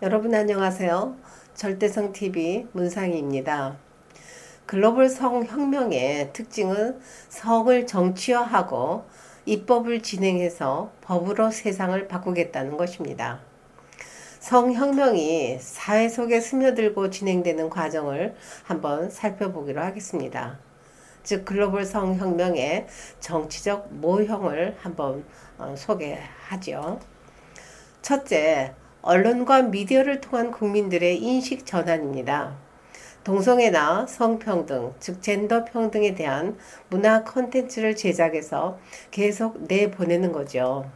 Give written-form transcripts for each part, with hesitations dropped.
여러분 안녕하세요. 절대성TV 문상희입니다. 글로벌 성혁명의 특징은 성을 정치화하고 입법을 진행해서 법으로 세상을 바꾸겠다는 것입니다. 성혁명이 사회 속에 스며들고 진행되는 과정을 한번 살펴보기로 하겠습니다. 즉 글로벌 성혁명의 정치적 모형을 한번 소개하죠. 첫째, 언론과 미디어를 통한 국민들의 인식 전환입니다. 동성애나 성평등, 즉 젠더 평등에 대한 문화 콘텐츠를 제작해서 계속 내보내는 거죠.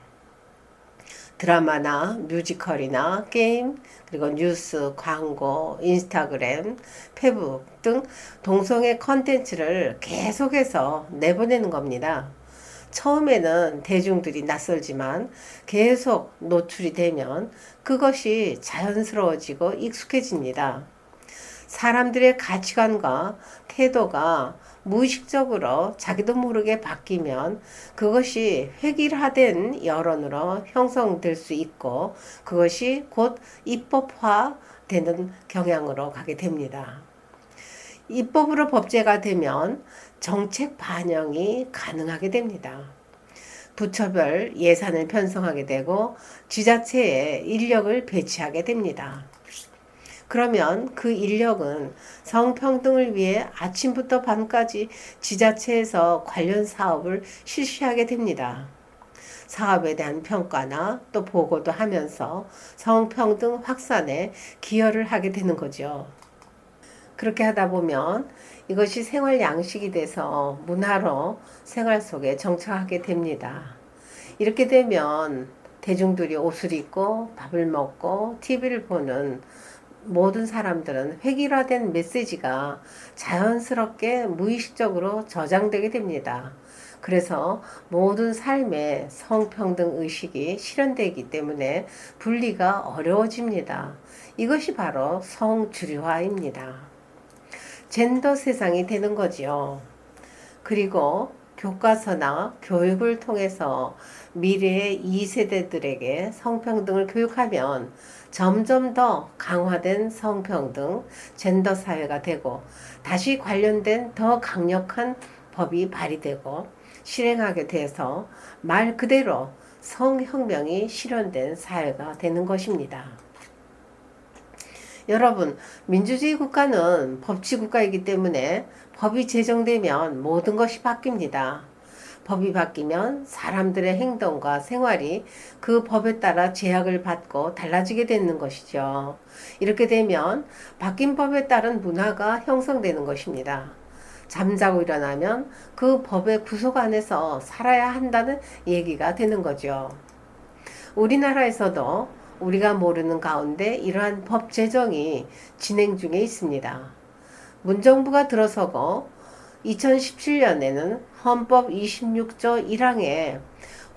드라마나 뮤지컬이나 게임, 그리고 뉴스, 광고, 인스타그램, 페북 등 동성애 콘텐츠를 계속해서 내보내는 겁니다. 처음에는 대중들이 낯설지만 계속 노출이 되면 그것이 자연스러워지고 익숙해집니다. 사람들의 가치관과 태도가 무의식적으로 자기도 모르게 바뀌면 그것이 획일화된 여론으로 형성될 수 있고 그것이 곧 입법화되는 경향으로 가게 됩니다. 입법으로 법제가 되면 정책 반영이 가능하게 됩니다. 부처별 예산을 편성하게 되고 지자체에 인력을 배치하게 됩니다. 그러면 그 인력은 성평등을 위해 아침부터 밤까지 지자체에서 관련 사업을 실시하게 됩니다. 사업에 대한 평가나 또 보고도 하면서 성평등 확산에 기여를 하게 되는 거죠. 그렇게 하다 보면 이것이 생활 양식이 돼서 문화로 생활 속에 정착하게 됩니다. 이렇게 되면 대중들이 옷을 입고 밥을 먹고 TV를 보는 모든 사람들은 획일화된 메시지가 자연스럽게 무의식적으로 저장되게 됩니다. 그래서 모든 삶에 성평등 의식이 실현되기 때문에 분리가 어려워집니다. 이것이 바로 성주류화입니다. 젠더 세상이 되는 거지요. 그리고 교과서나 교육을 통해서 미래의 2세대들에게 성평등을 교육하면 점점 더 강화된 성평등, 젠더 사회가 되고 다시 관련된 더 강력한 법이 발의되고 실행하게 돼서 말 그대로 성혁명이 실현된 사회가 되는 것입니다. 여러분, 민주주의 국가는 법치 국가이기 때문에 법이 제정되면 모든 것이 바뀝니다. 법이 바뀌면 사람들의 행동과 생활이 그 법에 따라 제약을 받고 달라지게 되는 것이죠. 이렇게 되면 바뀐 법에 따른 문화가 형성되는 것입니다. 잠자고 일어나면 그 법의 구속 안에서 살아야 한다는 얘기가 되는 거죠. 우리나라에서도 우리가 모르는 가운데 이러한 법 제정이 진행 중에 있습니다. 문정부가 들어서고 2017년에는 헌법 26조 1항에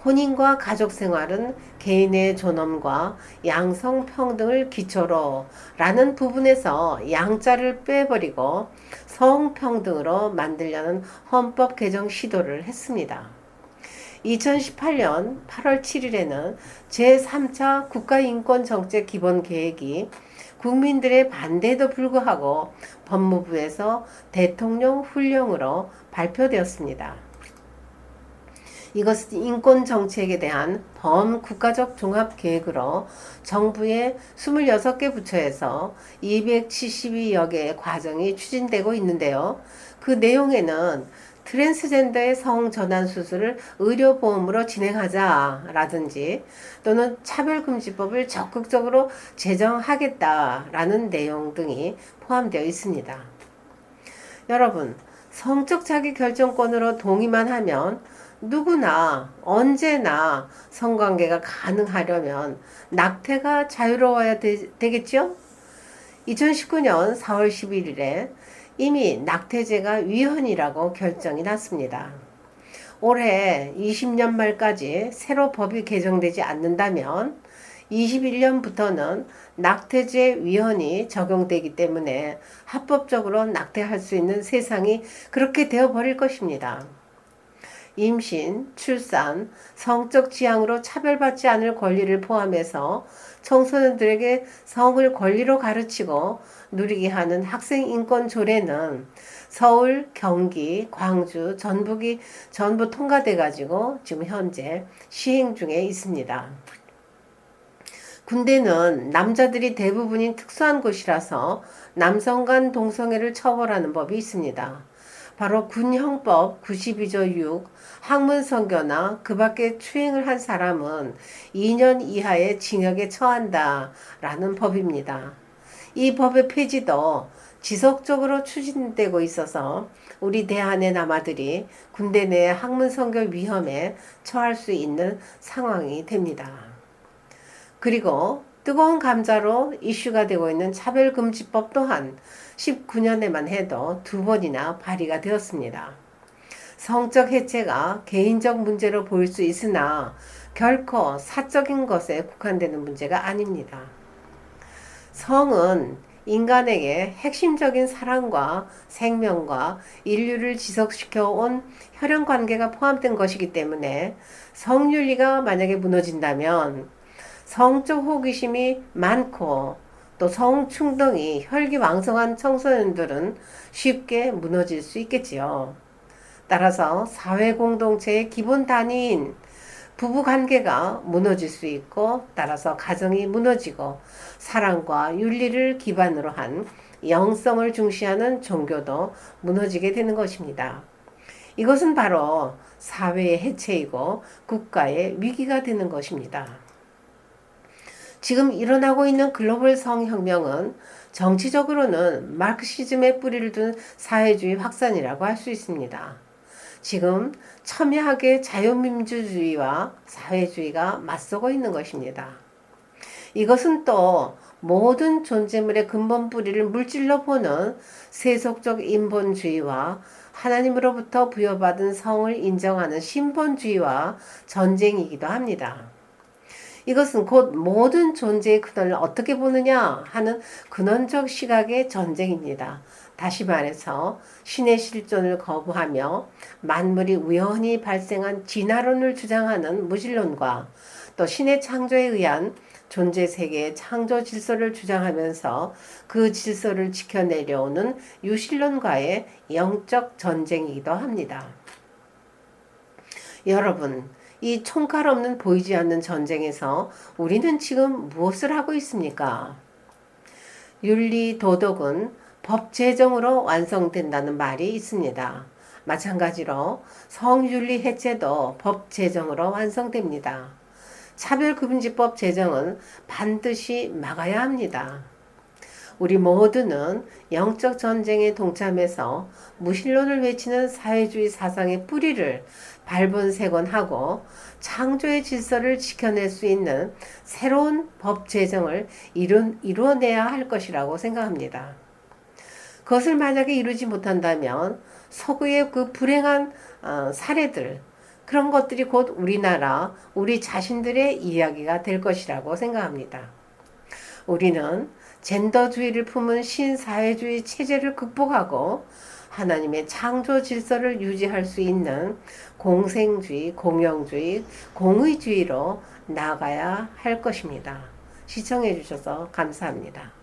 혼인과 가족생활은 개인의 존엄과 양성평등을 기초로 라는 부분에서 양자를 빼버리고 성평등으로 만들려는 헌법 개정 시도를 했습니다. 2018년 8월 7일에는 제3차 국가인권정책 기본계획이 국민들의 반대에도 불구하고 법무부에서 대통령 훈령으로 발표되었습니다. 이것은 인권정책에 대한 범국가적 종합계획으로 정부의 26개 부처에서 272여 개의 과정이 추진되고 있는데요. 그 내용에는 트랜스젠더의 성전환 수술을 의료보험으로 진행하자라든지 또는 차별금지법을 적극적으로 제정하겠다라는 내용 등이 포함되어 있습니다. 여러분, 성적 자기결정권으로 동의만 하면 누구나 언제나 성관계가 가능하려면 낙태가 자유로워야 되겠죠? 2019년 4월 11일에 이미 낙태죄가 위헌이라고 결정이 났습니다. 올해 20년 말까지 새로 법이 개정되지 않는다면 21년부터는 낙태죄 위헌이 적용되기 때문에 합법적으로 낙태할 수 있는 세상이 그렇게 되어버릴 것입니다. 임신, 출산, 성적 지향으로 차별받지 않을 권리를 포함해서 청소년들에게 성을 권리로 가르치고 누리게 하는 학생 인권 조례는 서울, 경기, 광주, 전북이 전부 통과돼 가지고 지금 현재 시행 중에 있습니다. 군대는 남자들이 대부분인 특수한 곳이라서 남성 간 동성애를 처벌하는 법이 있습니다. 바로 군형법 92조 6 학문성교나 그 밖에 추행을 한 사람은 2년 이하의 징역에 처한다라는 법입니다. 이 법의 폐지도 지속적으로 추진되고 있어서 우리 대한의 남아들이 군대 내 학문성교 위험에 처할 수 있는 상황이 됩니다. 그리고 뜨거운 감자로 이슈가 되고 있는 차별금지법 또한 19년에만 해도 2번이나 발의가 되었습니다. 성적 해체가 개인적 문제로 보일 수 있으나 결코 사적인 것에 국한되는 문제가 아닙니다. 성은 인간에게 핵심적인 사랑과 생명과 인류를 지속시켜 온 혈연 관계가 포함된 것이기 때문에 성윤리가 만약에 무너진다면 성적 호기심이 많고 또 성충동이 혈기왕성한 청소년들은 쉽게 무너질 수 있겠지요. 따라서 사회 공동체의 기본 단위인 부부관계가 무너질 수 있고 따라서 가정이 무너지고 사랑과 윤리를 기반으로 한 영성을 중시하는 종교도 무너지게 되는 것입니다. 이것은 바로 사회의 해체이고 국가의 위기가 되는 것입니다. 지금 일어나고 있는 글로벌 성혁명은 정치적으로는 마르크시즘의 뿌리를 둔 사회주의 확산이라고 할 수 있습니다. 지금 첨예하게 자유민주주의와 사회주의가 맞서고 있는 것입니다. 이것은 또 모든 존재물의 근본 뿌리를 물질로 보는 세속적 인본주의와 하나님으로부터 부여받은 성을 인정하는 신본주의와 전쟁이기도 합니다. 이것은 곧 모든 존재의 근원을 어떻게 보느냐 하는 근원적 시각의 전쟁입니다. 다시 말해서 신의 실존을 거부하며 만물이 우연히 발생한 진화론을 주장하는 무신론과 또 신의 창조에 의한 존재 세계의 창조 질서를 주장하면서 그 질서를 지켜내려오는 유신론과의 영적 전쟁이기도 합니다. 여러분, 이 총칼 없는 보이지 않는 전쟁에서 우리는 지금 무엇을 하고 있습니까? 윤리, 도덕은 법 제정으로 완성된다는 말이 있습니다. 마찬가지로 성윤리 해체도 법 제정으로 완성됩니다. 차별금지법 제정은 반드시 막아야 합니다. 우리 모두는 영적 전쟁에 동참해서 무신론을 외치는 사회주의 사상의 뿌리를 발본색원하고 창조의 질서를 지켜낼 수 있는 새로운 법 제정을 이루어내야 할 것이라고 생각합니다. 그것을 만약에 이루지 못한다면 서구의 그 불행한 사례들, 그런 것들이 곧 우리나라, 우리 자신들의 이야기가 될 것이라고 생각합니다. 우리는 젠더주의를 품은 신사회주의 체제를 극복하고 하나님의 창조 질서를 유지할 수 있는 공생주의, 공영주의, 공의주의로 나아가야 할 것입니다. 시청해 주셔서 감사합니다.